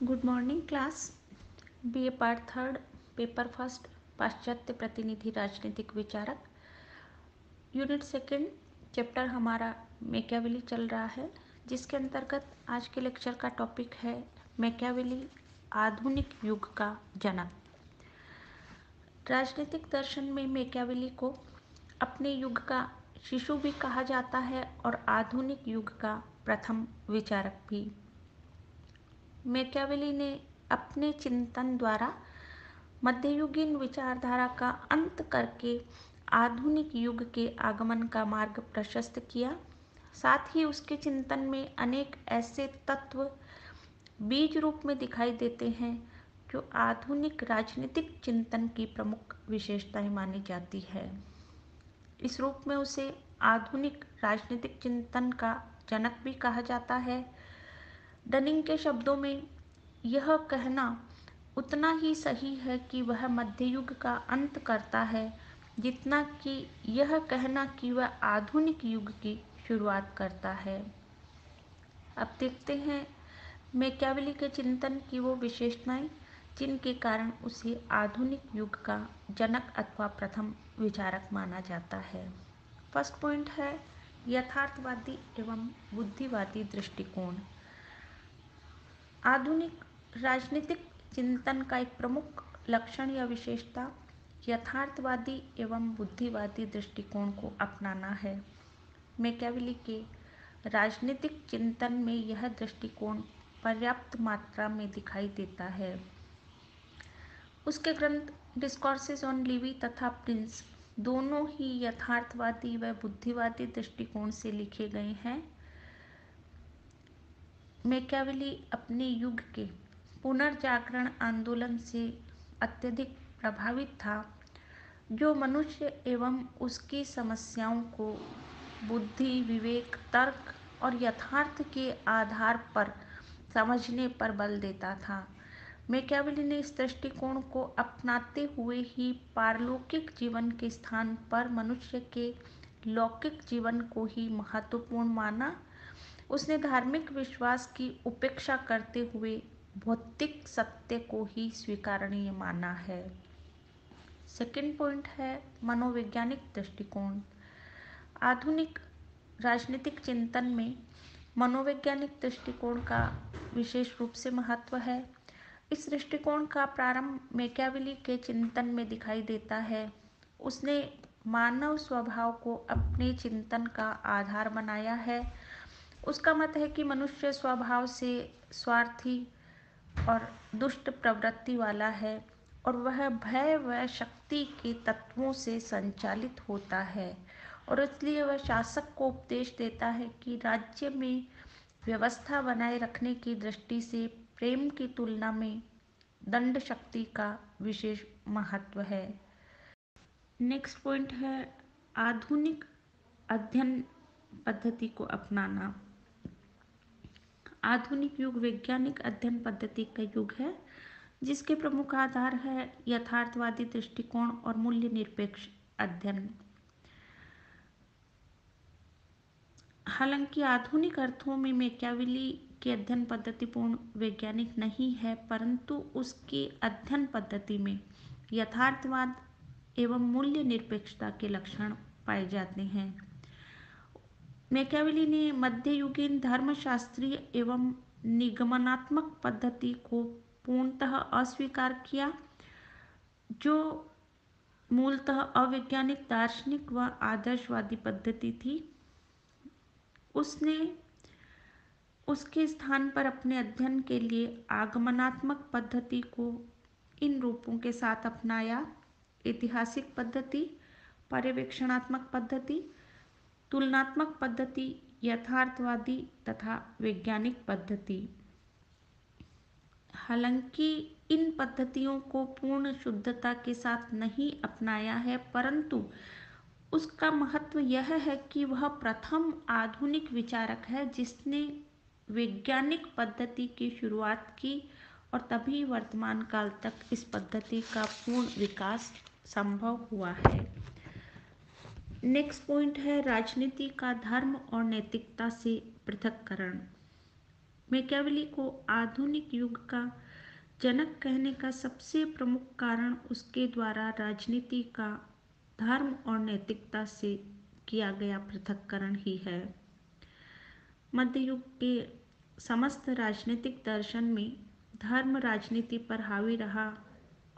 Good morning class. BA part third, paper first, पाश्चात्य प्रतिनिधि राजनीतिक विचारक, यूनिट सेकंड, चैप्टर हमारा मैकियावेली चल रहा है, जिसके अंतर्गत आज के लेक्चर का टॉपिक है मैकियावेली, आधुनिक युग का जनक। राजनीतिक दर्शन में मैकियावेली को अपने युग का शिशु भी कहा जाता है और आधुनिक युग का प्रथम विचारक भी। मैकियावेली ने अपने चिंतन द्वारा मध्ययुगीन विचारधारा का अंत करके आधुनिक युग के आगमन का मार्ग प्रशस्त किया। साथ ही उसके चिंतन में अनेक ऐसे तत्व बीज रूप में दिखाई देते हैं जो आधुनिक राजनीतिक चिंतन की प्रमुख विशेषताएं मानी जाती है। इस रूप में उसे आधुनिक राजनीतिक चिंतन का जनक भी कहा जाता है। डनिंग के शब्दों में यह कहना उतना ही सही है कि वह मध्ययुग का अंत करता है जितना कि यह कहना कि वह आधुनिक युग की शुरुआत करता है। अब देखते हैं मैकियावेली के चिंतन की वो विशेषताएं जिनके कारण उसे आधुनिक युग का जनक अथवा प्रथम विचारक माना जाता है। फर्स्ट पॉइंट है यथार्थवादी एवं बुद्धिवादी दृष्टिकोण। आधुनिक राजनीतिक चिंतन का एक प्रमुख लक्षण या विशेषता यथार्थवादी एवं बुद्धिवादी दृष्टिकोण को अपनाना है। मैकियावेली के राजनीतिक चिंतन में यह दृष्टिकोण पर्याप्त मात्रा में दिखाई देता है। उसके ग्रंथ डिस्कोर्सेस ऑन लिवी तथा प्रिंस दोनों ही यथार्थवादी व बुद्धिवादी दृष्टिकोण से लिखे गए हैं। मैकियावेली अपने युग के पुनर्जागरण आंदोलन से अत्यधिक प्रभावित था, जो मनुष्य एवं उसकी समस्याओं को बुद्धि, विवेक, तर्क और यथार्थ के आधार पर समझने पर बल देता था। मैकियावेली ने इस दृष्टिकोण को अपनाते हुए ही पारलौकिक जीवन के स्थान पर मनुष्य के लौकिक जीवन को ही महत्वपूर्ण माना। उसने धार्मिक विश्वास की उपेक्षा करते हुए भौतिक सत्य को ही स्वीकारणीय माना है। सेकंड पॉइंट है मनोवैज्ञानिक दृष्टिकोण। आधुनिक राजनीतिक चिंतन में मनोवैज्ञानिक दृष्टिकोण का विशेष रूप से महत्व है। इस दृष्टिकोण का प्रारंभ मैकियावेली के चिंतन में दिखाई देता है। उसने मानव स्वभाव को अपने चिंतन का आधार बनाया है। उसका मत है कि मनुष्य स्वभाव से स्वार्थी और दुष्ट प्रवृत्ति वाला है और वह भय व शक्ति के तत्वों से संचालित होता है और इसलिए वह शासक को उपदेश देता है कि राज्य में व्यवस्था बनाए रखने की दृष्टि से प्रेम की तुलना में दंड शक्ति का विशेष महत्व है। नेक्स्ट पॉइंट है आधुनिक अध्ययन पद्धति को अपनाना। आधुनिक युग वैज्ञानिक अध्ययन पद्धति का युग है, जिसके प्रमुख आधार है यथार्थवादी दृष्टिकोण और मूल्य निरपेक्ष अध्ययन। हालांकि आधुनिक अर्थों में मैकियावेली की अध्ययन पद्धति पूर्ण वैज्ञानिक नहीं है, परंतु उसकी अध्ययन पद्धति में यथार्थवाद एवं मूल्य निरपेक्षता के लक्षण पाए जाते हैं। मैकियावेली ने मध्ययुगीन धर्मशास्त्रीय एवं निगमनात्मक पद्धति को पूर्णतः अस्वीकार किया, जो मूलतः अवैज्ञानिक, दार्शनिक व आदर्शवादी पद्धति थी। उसने उसके स्थान पर अपने अध्ययन के लिए आगमनात्मक पद्धति को इन रूपों के साथ अपनाया: ऐतिहासिक पद्धति, पर्यवेक्षणात्मक पद्धति, तुलनात्मक पद्धति, यथार्थवादी तथा वैज्ञानिक पद्धति। हालांकि इन पद्धतियों को पूर्ण शुद्धता के साथ नहीं अपनाया है, परंतु उसका महत्व यह है कि वह प्रथम आधुनिक विचारक है जिसने वैज्ञानिक पद्धति की शुरुआत की और तभी वर्तमान काल तक इस पद्धति का पूर्ण विकास संभव हुआ है। नेक्स्ट पॉइंट है राजनीति का धर्म और नैतिकता से पृथक्करण। मैकियावेली को आधुनिक युग का जनक कहने का सबसे प्रमुख कारण उसके द्वारा राजनीति का धर्म और नैतिकता से किया गया पृथक्करण ही है। मध्य युग के समस्त राजनीतिक दर्शन में धर्म राजनीति पर हावी रहा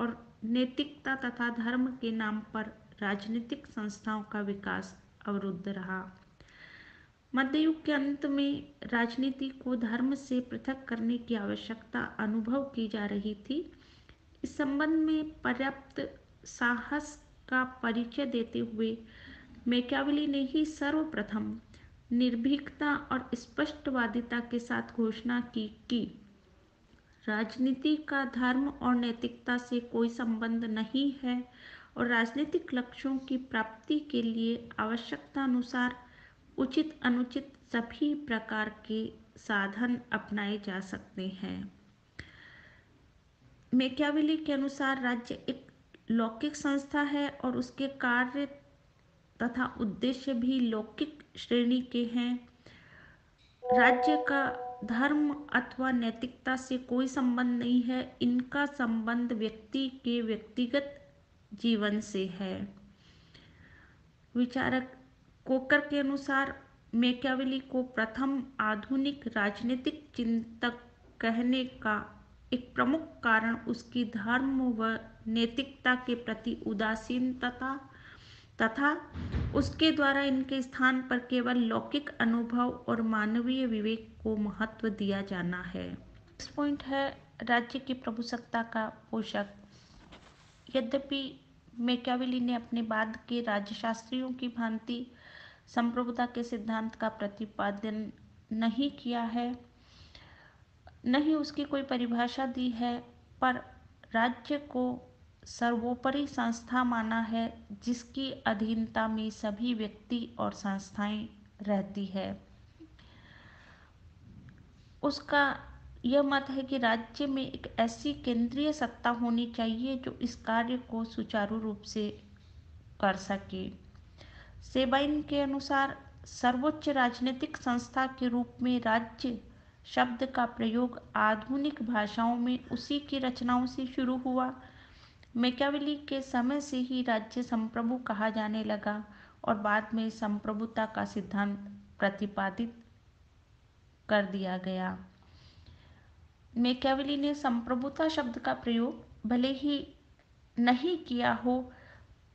और नैतिकता तथा धर्म के नाम पर राजनीतिक संस्थाओं का विकास अवरुद्ध रहा। मध्य युग के अंत में राजनीति को धर्म से पृथक करने की आवश्यकता अनुभव की जा रही थी। इस संबंध में पर्याप्त साहस का परिचय देते हुए मैकियावेली ने ही सर्वप्रथम निर्भीकता और स्पष्टवादिता के साथ घोषणा की कि राजनीति का धर्म और नैतिकता से कोई संबंध नहीं है और राजनीतिक लक्ष्यों की प्राप्ति के लिए आवश्यकता अनुसार उचित अनुचित सभी प्रकार के साधन अपनाए जा सकते हैं। मैकियावेली के अनुसार राज्य एक लौकिक संस्था है और उसके कार्य तथा उद्देश्य भी लौकिक श्रेणी के हैं। राज्य का धर्म अथवा नैतिकता से कोई संबंध नहीं है, इनका संबंध व्यक्ति के व्यक्तिगत जीवन से है। विचारक कोकर के अनुसार मैकियावेली को प्रथम आधुनिक राजनीतिक चिंतक कहने का एक प्रमुख कारण उसकी धर्म व नैतिकता के प्रति उदासीनता तथा उसके द्वारा इनके स्थान पर केवल लौकिक अनुभव और मानवीय विवेक को महत्व दिया जाना है। नेक्स्ट पॉइंट है राज्य की प्रभुसत्ता का पोषक। यद्यपि मैकियावेली ने अपने बाद के राज्यशास्त्रियों की भांति संप्रभुता के सिद्धांत का प्रतिपादन नहीं किया है, नहीं उसकी कोई परिभाषा दी है, पर राज्य को सर्वोपरि संस्था माना है जिसकी अधीनता में सभी व्यक्ति और संस्थाएं रहती है। उसका यह मत है कि राज्य में एक ऐसी केंद्रीय सत्ता होनी चाहिए जो इस कार्य को सुचारू रूप से कर सके। सेबाइन के अनुसार सर्वोच्च राजनीतिक संस्था के रूप में राज्य शब्द का प्रयोग आधुनिक भाषाओं में उसी की रचनाओं से शुरू हुआ। मैकियावेली के समय से ही राज्य संप्रभु कहा जाने लगा और बाद में संप्रभुता का सिद्धांत प्रतिपादित कर दिया गया। मैकियावेली ने संप्रभुता शब्द का प्रयोग भले ही नहीं किया हो,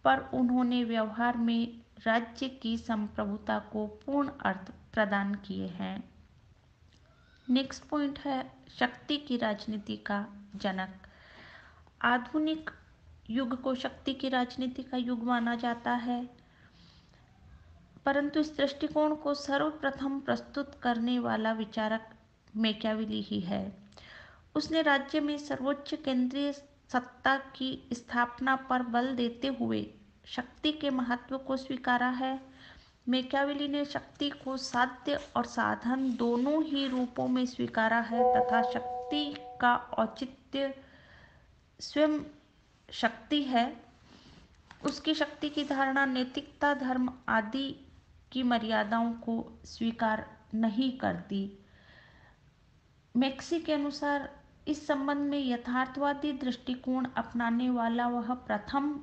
पर उन्होंने व्यवहार में राज्य की संप्रभुता को पूर्ण अर्थ प्रदान किए हैं। नेक्स्ट पॉइंट है शक्ति की राजनीति का जनक। आधुनिक युग को शक्ति की राजनीति का युग माना जाता है, परंतु इस दृष्टिकोण को सर्वप्रथम प्रस्तुत करने वाला विचारक मैकियावेली ही है। उसने राज्य में सर्वोच्च केंद्रीय सत्ता की स्थापना पर बल देते हुए शक्ति के महत्व को स्वीकारा है। मैकियावेली ने शक्ति को साध्य और साधन दोनों ही रूपों में स्वीकारा है तथा शक्ति का औचित्य स्वयं शक्ति है। उसकी शक्ति की धारणा नैतिकता, धर्म आदि की मर्यादाओं को स्वीकार नहीं करती। मैक्सी के अनुसार इस संबंध में यथार्थवादी दृष्टिकोण अपनाने वाला वह प्रथम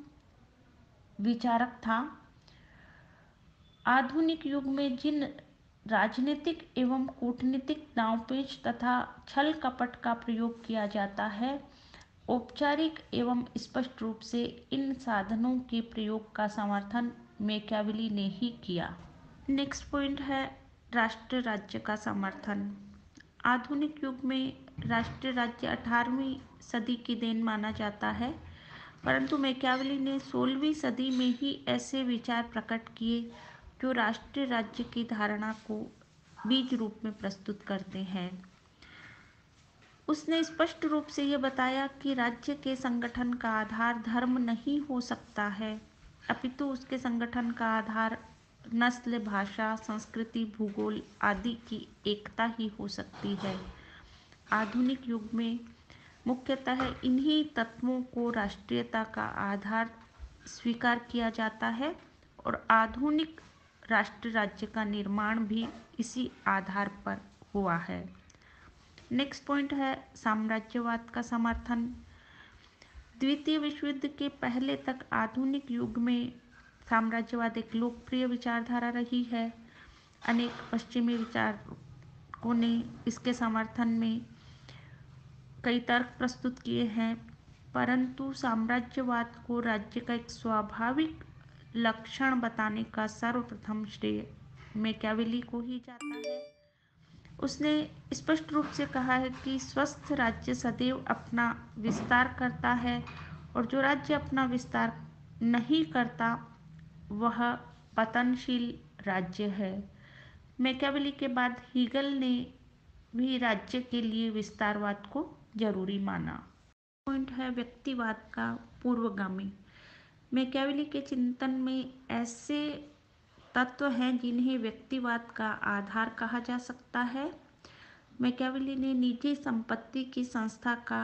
विचारक था। आधुनिक युग में जिन राजनीतिक एवं कूटनीतिक दांवपेच तथा छल कपट का प्रयोग किया जाता है, औपचारिक एवं स्पष्ट रूप से इन साधनों के प्रयोग का समर्थन मैकियावेली ने ही किया। नेक्स्ट पॉइंट है राष्ट्र राज्य का समर्थन। आधुनिक युग में राष्ट्रीय राज्य 18वीं सदी की देन माना जाता है, परंतु मैकियावेली ने 16वीं सदी में ही ऐसे विचार प्रकट किए जो राष्ट्रीय राज्य की धारणा को बीज रूप में प्रस्तुत करते हैं। उसने स्पष्ट रूप से यह बताया कि राज्य के संगठन का आधार धर्म नहीं हो सकता है, अपितु उसके संगठन का आधार नस्ल, भाषा, संस्कृति, भूगोल आदि की एकता ही हो सकती है। आधुनिक युग में मुख्यतः इन्हीं तत्वों को राष्ट्रीयता का आधार स्वीकार किया जाता है और आधुनिक राष्ट्र राज्य का निर्माण भी इसी आधार पर हुआ है। नेक्स्ट पॉइंट है साम्राज्यवाद का समर्थन। द्वितीय विश्व युद्ध के पहले तक आधुनिक युग में साम्राज्यवाद एक लोकप्रिय विचारधारा रही है। अनेक पश्चिमी विचारकों ने इसके समर्थन में कई तर्क प्रस्तुत किए हैं, परंतु साम्राज्यवाद को राज्य का एक स्वाभाविक लक्षण बताने का सर्वप्रथम श्रेय मैकियावेली को ही जाता है। उसने स्पष्ट रूप से कहा है कि स्वस्थ राज्य सदैव अपना विस्तार करता है और जो राज्य अपना विस्तार नहीं करता वह पतनशील राज्य है। मैकियावेली के बाद हीगल ने भी राज्य के लिए विस्तारवाद को जरूरी माना। पॉइंट है व्यक्तिवाद का पूर्वगामी। मैकियावेली के चिंतन में ऐसे तत्व हैं जिन्हें व्यक्तिवाद का आधार कहा जा सकता है। मैकियावेली ने निजी संपत्ति की संस्था का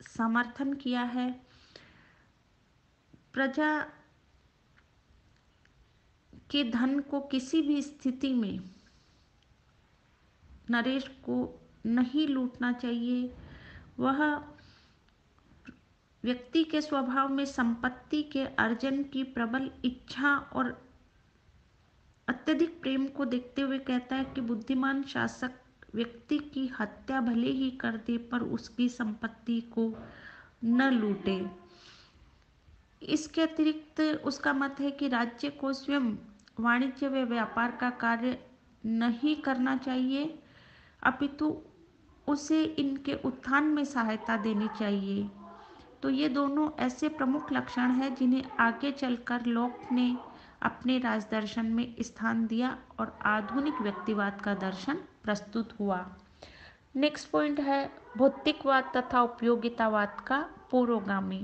समर्थन किया है। प्रजा के धन को किसी भी स्थिति में नरेश को नहीं लूटना चाहिए। वह व्यक्ति के स्वभाव में संपत्ति के अर्जन की प्रबल इच्छा और अत्यधिक प्रेम को देखते हुए कहता है कि बुद्धिमान शासक व्यक्ति की हत्या भले ही कर दे पर उसकी संपत्ति को न लूटे। इसके अतिरिक्त उसका मत है कि राज्य को स्वयं वाणिज्य व व्यापार का कार्य नहीं करना चाहिए, अपितु उसे इनके उत्थान में सहायता देनी चाहिए। तो ये दोनों ऐसे प्रमुख लक्षण हैं जिन्हें आगे चलकर लॉक ने अपने राजदर्शन में स्थान दिया और आधुनिक व्यक्तिवाद का दर्शन प्रस्तुत हुआ। नेक्स्ट पॉइंट है भौतिकवाद तथा उपयोगितावाद का पुरोगामी।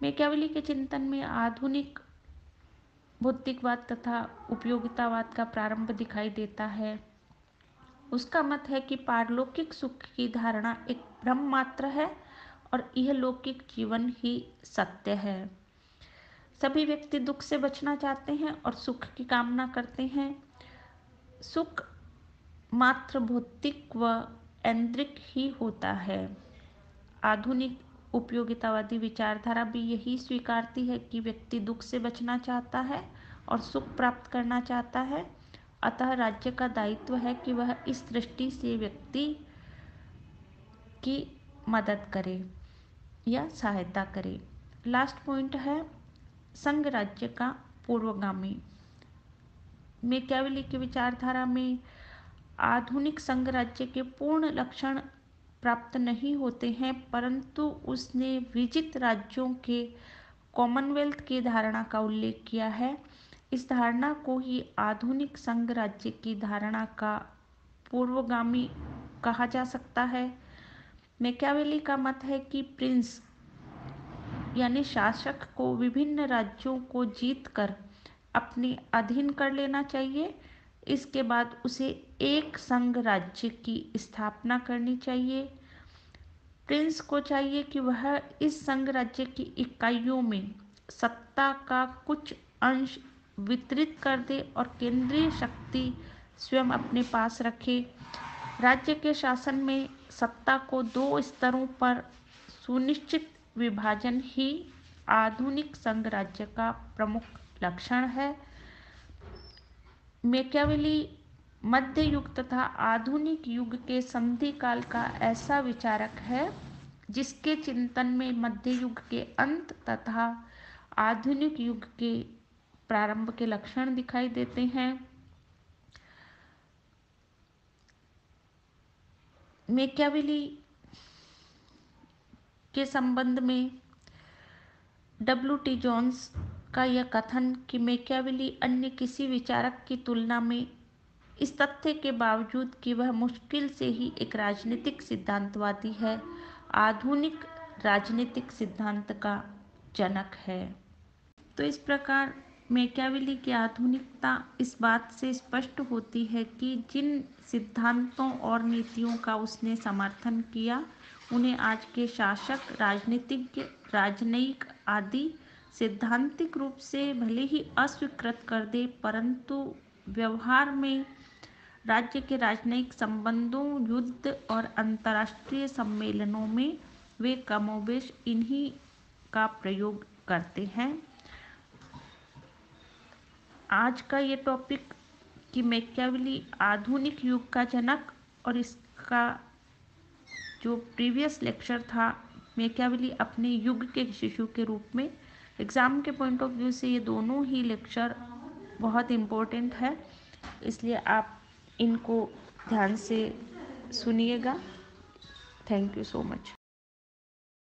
मैकियावेली के चिंतन में आधुनिक भौतिकवाद तथा उपयोगितावाद का प्रारंभ दिखाई देता है। उसका मत है कि पारलौकिक सुख की धारणा एक भ्रम मात्र है और यह लौकिक जीवन ही सत्य है। सभी व्यक्ति दुख से बचना चाहते हैं और सुख की कामना करते हैं। सुख मात्र भौतिक व ऐन्द्रिक ही होता है। आधुनिक उपयोगितावादी विचारधारा भी यही स्वीकारती है कि व्यक्ति दुख से बचना चाहता है और सुख प्राप्त करना चाहता है। अतः राज्य का दायित्व है कि वह इस दृष्टि से व्यक्ति की मदद करे या सहायता करे। लास्ट पॉइंट है संघ राज्य का पूर्वगामी। मैकियावेली की विचारधारा में आधुनिक संघ राज्य के पूर्ण लक्षण प्राप्त नहीं होते हैं, परंतु उसने विजित राज्यों के कॉमनवेल्थ की धारणा का उल्लेख किया है। इस धारणा को ही आधुनिक संघ राज्य की धारणा का पूर्वगामी कहा जा सकता है। मैकियावेली का मत है कि प्रिंस यानी शासक को विभिन्न राज्यों को जीतकर अपने अधीन कर लेना चाहिए। इसके बाद उसे एक संघ राज्य की स्थापना करनी चाहिए। प्रिंस को चाहिए कि वह इस संघ राज्य की इकाइयों में सत्ता का कुछ अंश वितरित कर दे और केंद्रीय शक्ति स्वयं अपने पास रखे। राज्य के शासन में सत्ता को दो स्तरों पर सुनिश्चित विभाजन ही आधुनिक संघ राज्य का प्रमुख लक्षण है। मैकियावेली मध्य युग तथा आधुनिक युग के संधि काल का ऐसा विचारक है जिसके चिंतन में मध्य युग के अंत तथा आधुनिक युग के प्रारंभ के लक्षण दिखाई देते हैं। मैकियावेली के संबंध में W.T. जोन्स का यह कथन कि मैकियावेली अन्य किसी विचारक की तुलना में इस तथ्य के बावजूद कि वह मुश्किल से ही एक राजनीतिक सिद्धांतवादी है, आधुनिक राजनीतिक सिद्धांत का जनक है। तो इस प्रकार मैकियावेली की आधुनिकता इस बात से स्पष्ट होती है कि जिन सिद्धांतों और नीतियों का उसने समर्थन किया उन्हें आज के शासक, राजनीतिज्ञ, राजनयिक आदि सैद्धांतिक रूप से भले ही अस्वीकृत कर दे, परंतु व्यवहार में राज्य के राजनयिक संबंधों, युद्ध और अंतर्राष्ट्रीय सम्मेलनों में वे कमोबेश इन्हीं का प्रयोग करते हैं। आज का ये टॉपिक कि मैकियावेली आधुनिक युग का जनक, और इसका जो प्रीवियस लेक्चर था मैकियावेली अपने युग के शिशु के रूप में, एग्ज़ाम के पॉइंट ऑफ व्यू से ये दोनों ही लेक्चर बहुत इम्पोर्टेंट है, इसलिए आप इनको ध्यान से सुनिएगा। Thank you so much.